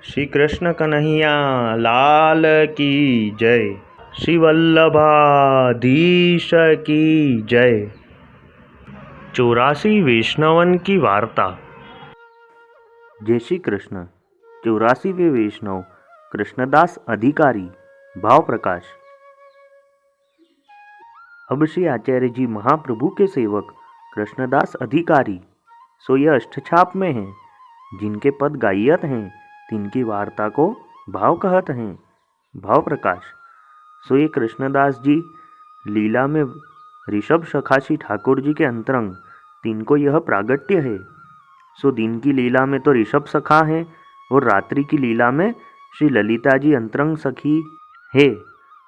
श्री कृष्ण कन्हैया लाल की जय। श्री वल्लभाधीश की जय। 84 वैष्णवन की वार्ता। जय श्री कृष्ण। 84वें वैष्णव कृष्णदास अधिकारी। भाव प्रकाश। अब श्री आचार्य जी महाप्रभु के सेवक कृष्णदास अधिकारी सो यह अष्टछाप में हैं, जिनके पद गायत हैं, तिनकी वार्ता को भाव कहत हैं। भाव प्रकाश। सो ये कृष्णदास जी लीला में ऋषभ सखाशी ठाकुर जी के अंतरंग तिनको यह प्रागट्य है। सो दिन की लीला में तो ऋषभ सखा है और रात्रि की लीला में श्री ललिता जी अंतरंग सखी है।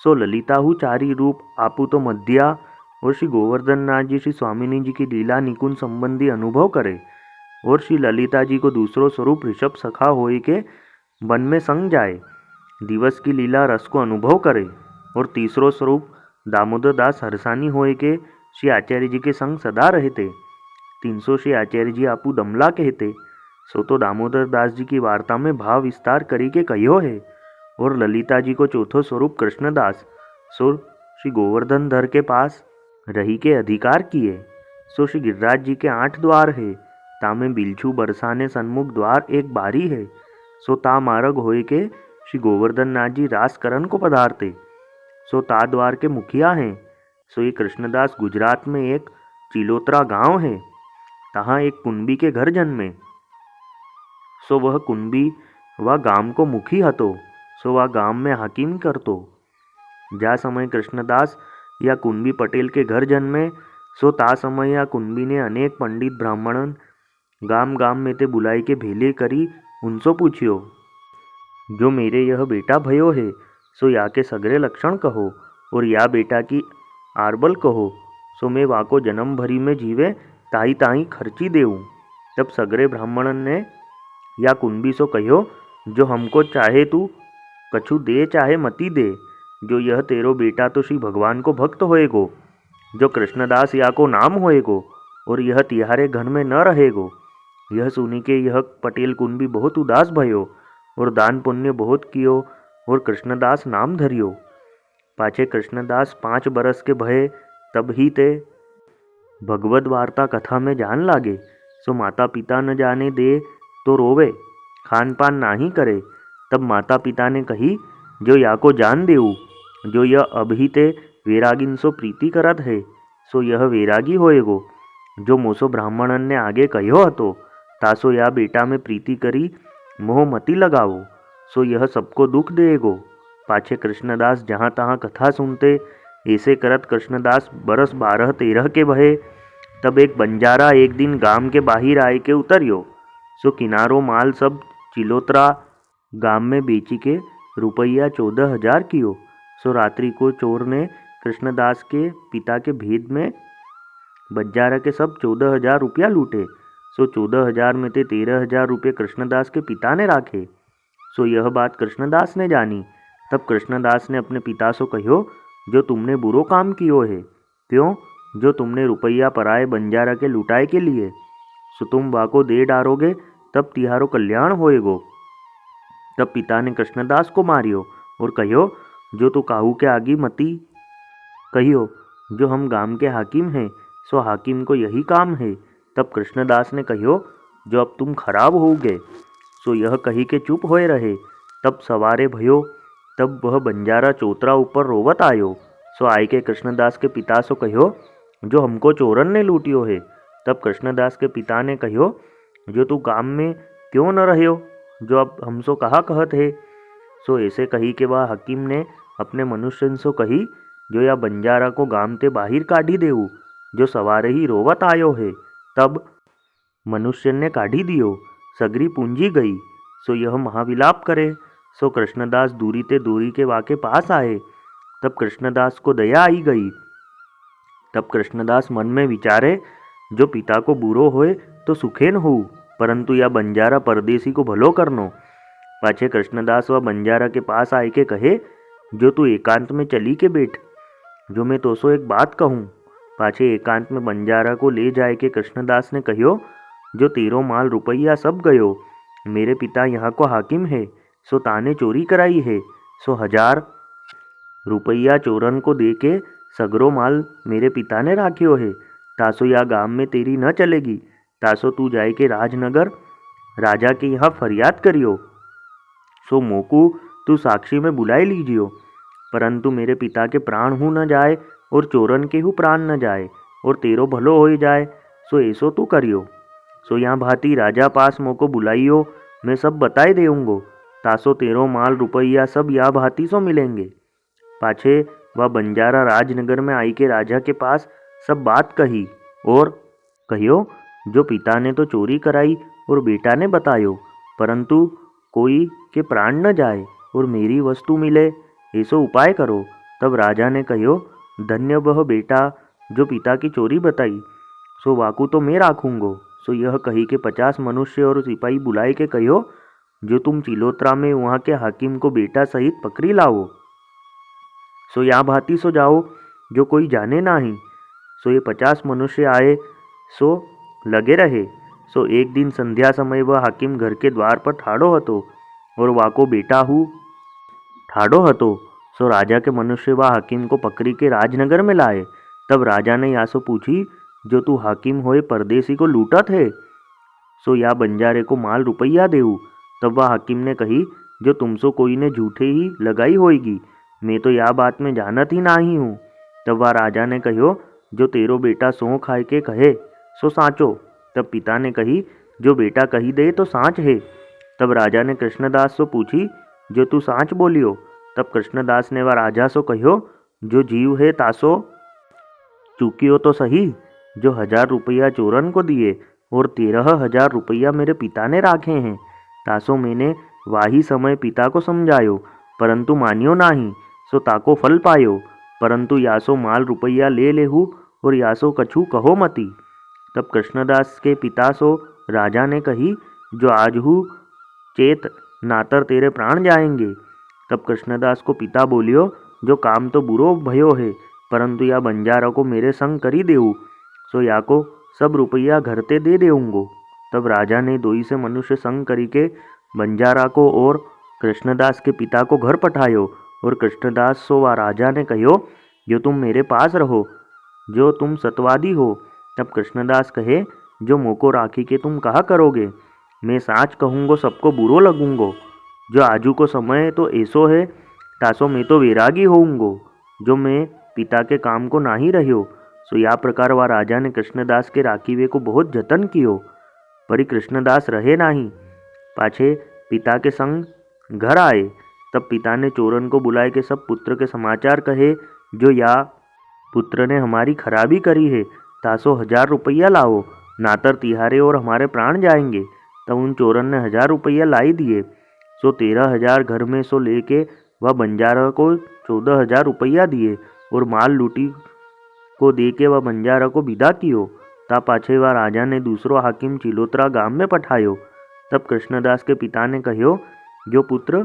सो ललिताहु चारी रूप आपू तो मध्या और श्री गोवर्धन नाथ जी श्री स्वामिनी जी की लीला निकुंज संबंधी अनुभव करे और श्री ललिता जी को दूसरो स्वरूप ऋषभ सखा होए के वन में संग जाए, दिवस की लीला रस को अनुभव करे और तीसरो स्वरूप दामोदर दास हरसानी होए के श्री आचार्य जी के संग सदा रहते। 300 श्री आचार्य जी आपू दमला कहते। सो तो दामोदर दास जी की वार्ता में भाव विस्तार करी के कहो है और ललिता जी को चौथो स्वरूप कृष्णदास सो श्री गोवर्धन धर के पास रही के अधिकार किए। सो श्री गिरिराज जी के 8 द्वार है, तामे बिलछू बरसाने सन्मुख द्वार एक बारी है। सो ता मार्ग होए के श्री गोवर्धन नाथ जी रासकरण को पधारते। सो ता द्वार के मुखिया हैं। सो ये कृष्णदास गुजरात में एक चिलोत्रा गांव है, तहाँ एक कुंबी के घर जन्मे। सो वह कुंबी वह गांव को मुखी हतो। सो वह गांव में हाकिम करतो। जा समय कृष्णदास या कुंबी पटेल के घर जन्मे, सो ता समय या कुंबी ने अनेक पंडित ब्राह्मणन गाम गाम में ते बुलाई के भेले करी उनसो पूछियो, जो मेरे यह बेटा भयो है सो या के सगरे लक्षण कहो और या बेटा की आरबल कहो, सो मैं वाको जन्म भरी में जीवे ताई ताई खर्ची देऊँ। तब सगरे ब्राह्मणन ने या कुंबी सो कहो, जो हमको चाहे तू कछु दे चाहे मती दे, जो यह तेरो बेटा तो श्री भगवान को भक्त होएगो, जो कृष्णदास या को नाम होएगो और यह तिहारे घर में न रहेगो। यह सुनी के यह पटेल कुंबी बहुत उदास भयो और दान पुण्य बहुत कियो और कृष्णदास नाम धरियो। पाछे कृष्णदास 5 बरस के भये तब ही ते भगवद वार्ता कथा में जान लागे। सो माता पिता न जाने दे तो रोवे, खान पान नाही करे। तब माता पिता ने कही, जो या को जान देऊ, जो यह अभी ते वैरागिन सो प्रीति करत है, सो यह वैरागी होएगो। जो मोसो ब्राह्मणन ने आगे कहो हतो, तासो या बेटा में प्रीति करी मोह मती लगावो, सो यह सबको दुख देगो। पाछे कृष्णदास जहाँ तहाँ कथा सुनते। ऐसे करत कृष्णदास बरस 12-13 के भये। तब एक बंजारा एक दिन गांव के बाहर आए के उतरियो। सो किनारो माल सब चिलोत्रा गांव में बेची के रुपया 14,000 कियो। सो रात्रि को चोर ने कृष्णदास के पिता के भेद में बंजारा के सब 14,000 रुपया लूटे। सो 14,000 में ते 13,000 रुपये कृष्णदास के पिता ने राखे। सो यह बात कृष्णदास ने जानी। तब कृष्णदास ने अपने पिता से कहो, जो तुमने बुरो काम कियो है, क्यों जो तुमने रुपया पराए बंजारा के लुटाए के लिए, सो तुम वाको दे डारोगे तब तिहारो कल्याण होएगो। तब पिता ने कृष्णदास को मारियो और कहो, जो तू काहू के आगे मती कहियो, जो हम गांव के हाकिम हैं, सो हाकिम को यही काम है। तब कृष्णदास ने कहो, जो अब तुम खराब होगे। सो यह कही के चुप होए रहे। तब सवारे भयो। तब वह बंजारा चौतरा ऊपर रोवत आयो। सो आय के कृष्णदास के पिता सो कहो, जो हमको चोरन ने लूटियो है। तब कृष्णदास के पिता ने कहो, जो तू गांव में क्यों न रहियो, जो अब हमसो कहा कहत है। सो ऐसे कही के वह हकीम ने अपने मनुष्य सो कही, जो या बंजारा को गांव ते बाहर काढ़ी देऊ, जो सवारे ही रोवत आयो है। तब मनुष्य ने काढ़ी दियो, सगरी पूंजी गई। सो यह महाविलाप करे। सो कृष्णदास दूरी ते दूरी के वाके पास आए। तब कृष्णदास को दया आई गई। तब कृष्णदास मन में विचारे, जो पिता को बुरो होए तो सुखे न हो, परंतु यह बंजारा परदेसी को भलो करनो। पाछे कृष्णदास वह बंजारा के पास आए के कहे, जो तू एकांत में चली के बैठ, जो मैं तो सो एक बात कहूँ। पाछे एकांत में बंजारा को ले जाए के कृष्णदास ने कहो, जो तेरो माल रुपया सब गयो, मेरे पिता यहाँ को हाकिम है, सो ताने चोरी कराई है, सो 1000 रुपया चोरन को दे के सगरो माल मेरे पिता ने राख्यो है। तासो या गाम में तेरी न चलेगी। तासो तू जाए के राजनगर राजा के यहाँ फरियाद करियो। सो मोकू तू साक्षी में बुलाई लीजियो, परंतु मेरे पिता के प्राण हूँ न जाए और चोरन के हूँ प्राण न जाए और तेरो भलो हो जाए। सो ऐसो तू करियो। सो यहाँ भांति राजा पास मोको बुलाइयो, मैं सब बताए देऊँगो। तासो तेरो माल रुपया सब या भांति सो मिलेंगे। पाछे वह बंजारा राजनगर में आई के राजा के पास सब बात कही और कहियो, जो पिता ने तो चोरी कराई और बेटा ने बतायो, परंतु कोई के प्राण न जाए और मेरी वस्तु मिले, ऐसो उपाय करो। तब राजा ने कहियो, धन्य वह बेटा जो पिता की चोरी बताई, सो वाकू तो मैं राखूंगो। सो यह कही के 50 मनुष्य और सिपाही बुलाए के कहियो, जो तुम चिलोत्रा में वहाँ के हाकिम को बेटा सहित पकड़ी लाओ। सो या भांति सो जाओ, जो कोई जाने नाही। सो ये 50 मनुष्य आए, सो लगे रहे। सो एक दिन संध्या समय वह हाकिम घर के द्वार पर ठाड़ो हतो और वाको बेटा हूँ ठाड़ो हतो। सो राजा के मनुष्य वह हाकिम को पकड़ी के राजनगर में लाए। तब राजा ने यासो पूछी, जो तू हाकिम होए परदेसी को लूटत है, सो या बंजारे को माल रुपया देऊ। तब वह हाकिम ने कही, जो तुमसो कोई ने झूठे ही लगाई होएगी, मैं तो या बात में जानत ही नाही हूँ। तब वह राजा ने कहियो, जो तेरो बेटा सो खाए के कहे सो साँचो। तब पिता ने कही, जो बेटा कही दे तो साँच है। तब राजा ने कृष्णदास सो पूछी, जो तू साँच बोलियो। तब कृष्णदास ने वह राजा सो कहियो, जो जीव है तासो चूकियो तो सही, जो 1000 रुपया चोरन को दिए और 13,000 रुपया मेरे पिता ने राखे हैं। तासो मैंने वाही समय पिता को समझायो, परंतु मानियो नाही। सो ताको फल पायो, परंतु यासो माल रुपया ले लेहू और यासो कछु कहो मती। तब कृष्णदास के पिता सो राजा ने कही, जो आज हूँ चेत, नातर तेरे प्राण जाएंगे। तब कृष्णदास को पिता बोलियो, जो काम तो बुरो भयो है, परंतु या बंजारा को मेरे संग करी देऊ, सो या को सब रुपया घरते दे देऊँगो। तब राजा ने 2 से मनुष्य संग करी के बंजारा को और कृष्णदास के पिता को घर पठायो और कृष्णदास सो व राजा ने कहियो, जो तुम मेरे पास रहो, जो तुम सतवादी हो। तब कृष्णदास कहे, जो मोको राखी के तुम कहा करोगे, मैं साँच कहूँगो सबको बुरो लगूंगो। जो आजू को समय तो ऐसो है, तासो मैं तो वैरागी होऊंगो, जो मैं पिता के काम को नाही रहियो। सो या प्रकार वह राजा ने कृष्णदास के राखीवे को बहुत जतन कियो, परी कृष्णदास रहे नाही। पाछे पिता के संग घर आए। तब पिता ने चोरन को बुलाए के सब पुत्र के समाचार कहे, जो या पुत्र ने हमारी खराबी करी है, तासो 1000 रुपया लाओ, नातर तिहारे और हमारे प्राण जाएंगे। तब उन चोरन ने 1000 रुपया लाई दिए। सो 13,000 घर में सो लेके वह बंजारा को 14,000 रुपया दिए और माल लूटी को दे के वह बंजारा को विदा कियो। ता पाछे वह राजा ने दूसरो हाकिम चिलोत्रा गाम में पठायो। तब कृष्णदास के पिता ने कहियो, जो पुत्र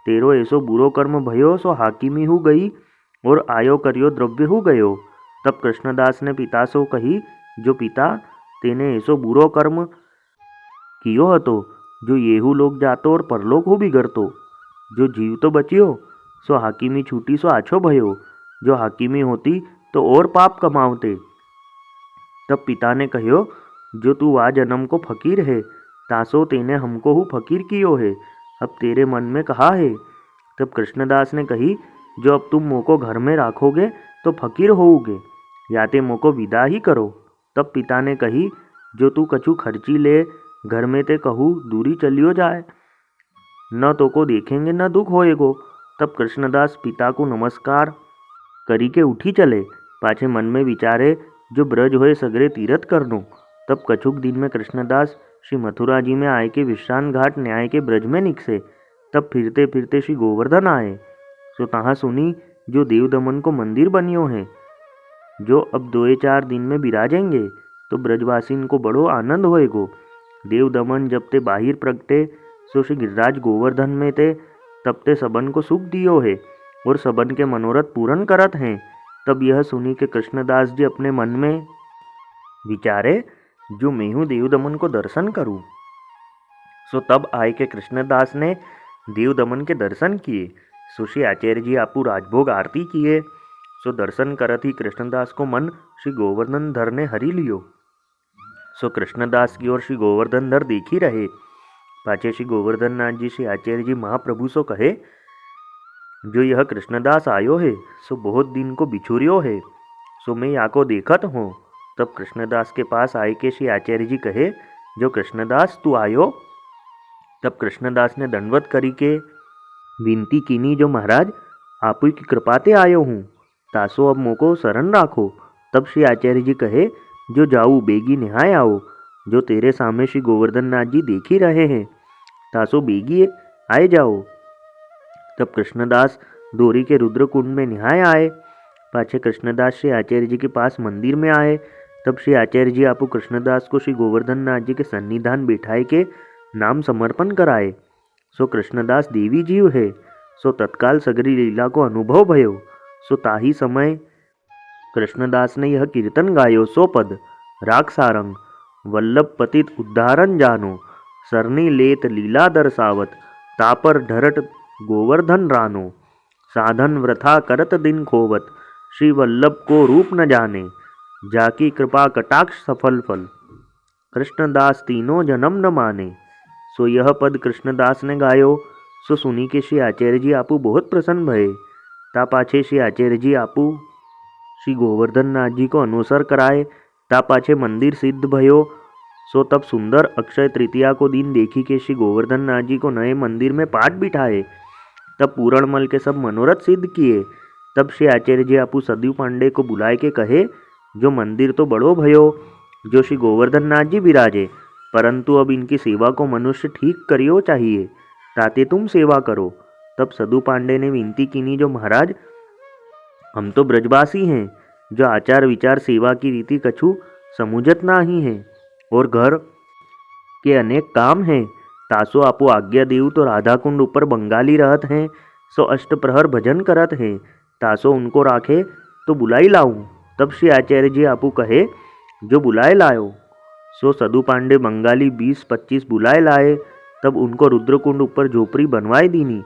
तेरो ऐसो बुरो कर्म भयो, सो हाकिमी हु गई और आयो करियो द्रव्य हु गयो। तब कृष्णदास ने पिता सो कही, जो पिता तेने ऐसो बुरो कर्म कियो हतो, जो येहू लोग जातो और परलोक हु बिगड़तो। जो जीव तो बचियो, सो हाकिमी छूटी सो आछो भयो, जो हाकिमी होती तो और पाप कमावते। तब पिता ने कहियो, जो तू वा जन्म को फकीर है, तासो तेने हमको हु फकीर कियो है, अब तेरे मन में कहा है। तब कृष्णदास ने कही, जो अब तुम मोको घर में राखोगे तो फकीर होओगे, या ते मोको विदा ही करो। तब पिता ने कही, जो तू कछु खर्ची ले घर में ते कहू दूरी चलियो जाए, न तो को देखेंगे न दुख होएगो। तब कृष्णदास पिता को नमस्कार करी के उठी चले। पाछे मन में विचारे, जो ब्रज होए सगरे तीरथ करनो। तब कछुक दिन में कृष्णदास श्री मथुरा जी में आए के विश्राम घाट न्याय के ब्रज में निकसे। तब फिरते फिरते श्री गोवर्धन आए। सो तहाँ सुनी, जो देव दमन को मंदिर बनियो है, जो अब 2-4 दिन में बिराजेंगे, तो ब्रजवासीन को बड़ो आनंद होएगो। देव दमन जब ते बाहिर प्रगटे, सो श्री गिरिराज गोवर्धन में ते तब ते सबन को सुख दियो है और सबन के मनोरथ पूर्ण करत हैं। तब यह सुनी के कृष्णदास जी अपने मन में विचारे, जो मैं हूँ देव दमन को दर्शन करूँ। सो तब आए के कृष्णदास ने देव दमन के दर्शन किए। सो श्री आचार्य जी आपू राजभोग आरती किए। सो दर्शन करत ही कृष्णदास को मन श्री गोवर्धन धर ने हरी लियो। सो कृष्णदास की ओर श्री गोवर्धन धर देखी रहे। पाछे श्री गोवर्धन नाथ जी श्री आचार्य जी महाप्रभु सो कहे, जो यह कृष्णदास आयो है सो बहुत दिन को बिछुरियो है, सो मैं या को देखत हूँ। तब कृष्णदास के पास आए के श्री आचार्य जी कहे, जो कृष्णदास तू आयो। तब कृष्णदास ने दंडवत करी के विनती कीनी, जो महाराज आपू की कृपाते आयो हूँ, तासो अब मोको शरण राखो। तब श्री आचार्य जी कहे, जो जाऊ बेगी निहाय आओ, जो तेरे सामने श्री गोवर्धन नाथ जी देख ही रहे हैं, तासो बेगी आए जाओ। तब कृष्णदास दोरी के रुद्रकुंड में निहाय आए। पाछे कृष्णदास श्री आचार्य जी के पास मंदिर में आए। तब श्री आचार्य जी आपू कृष्णदास को श्री गोवर्धन नाथ जी के सन्निधान बिठाए के नाम समर्पण कराए। सो कृष्णदास देवी जीव है। सो तत्काल सगरी लीला को अनुभव भयो। सो ताही समय कृष्णदास ने यह कीर्तन गायो, सो पद राग सारंग वल्लभ पतित उद्धारण जानो, सरनी लेत लीला दर्शावत, तापर ढरट गोवर्धन रानो, साधन व्रथा करत दिन खोवत, श्री वल्लभ को रूप न जाने, जाकी कृपा कटाक्ष सफल फल, कृष्णदास तीनों जन्म न माने। सो यह पद कृष्णदास ने गायो। सो सुनी के श्री आचार्य जी आपू बहुत प्रसन्न भये। ता पाछे श्री आचार्य जी आपू श्री गोवर्धन नाथ जी को अनुसर कराए। ता पाछे मंदिर सिद्ध भयो। सो तब सुंदर अक्षय तृतीया को दिन देखी के श्री गोवर्धन नाथ जी को नए मंदिर में पाठ बिठाए। तब पूरणमल के सब मनोरथ सिद्ध किए। तब श्री आचार्य जी आपू सदयू पांडे को बुलाए के कहे, जो मंदिर तो बड़ो भयो, जो श्री गोवर्धन नाथ जी विराजे, परंतु अब इनकी सेवा को मनुष्य ठीक करियो चाहिए, ताते तुम सेवा करो। तब सदु पांडे ने विनती कीनी, जो महाराज हम तो ब्रजवासी हैं, जो आचार विचार सेवा की रीति कछु समुझत नाही है, और घर के अनेक काम हैं। तासो आपो आज्ञा देऊ तो राधा कुंड ऊपर बंगाली रहत हैं, सो अष्ट प्रहर भजन करत हैं, तासो उनको राखे तो बुलाई लाऊं। तब श्री आचार्य जी आपू कहे, जो बुलाए लायो। सो सदु पांडे बंगाली 20-25 बुलाए लाए। तब उनको रुद्रकुंड ऊपर झोपड़ी बनवाई दीनी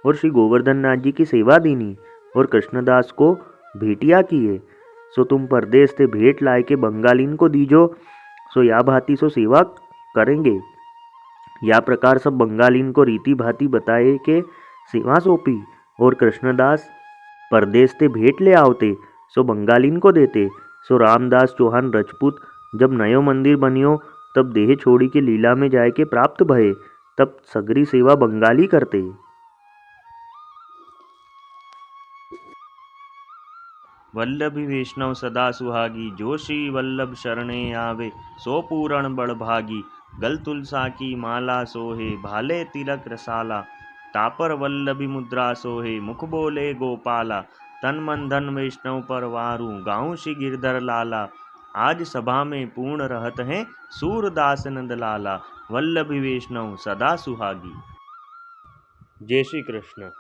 और श्री गोवर्धन नाथ जी की सेवा दीनी और कृष्णदास को भेटिया किए। सो तुम परदेश से भेंट लाए के बंगालीन को दीजो, सो या भांति सो सेवा करेंगे। या प्रकार सब बंगालीन को रीति भांति बताए के सेवा सौंपी और कृष्णदास परदेश से भेंट ले आवते, सो बंगालीन को देते। सो रामदास चौहान राजपूत जब नयो मंदिर बनियो, तब देह छोड़ी के लीला में जाए के प्राप्त भये, तब सगरी सेवा बंगाली करते। वल्लभी वैष्णव सदा सुहागी, जो श्री वल्लभ शरणे आवे, सो पूरण बड़भागी, गल तुलसा की माला सोहे, भाले तिलक रसाला, तापर वल्लभी मुद्रा सोहे, मुख बोले गोपाला, तन मन धन वैष्णव पर वारू, गाऊं श्री गिरधर लाला, आज सभा में पूर्ण रहत हैं, सूरदास नंद लाला, वल्लभी वैष्णव सदा सुहागी। जय श्री कृष्ण।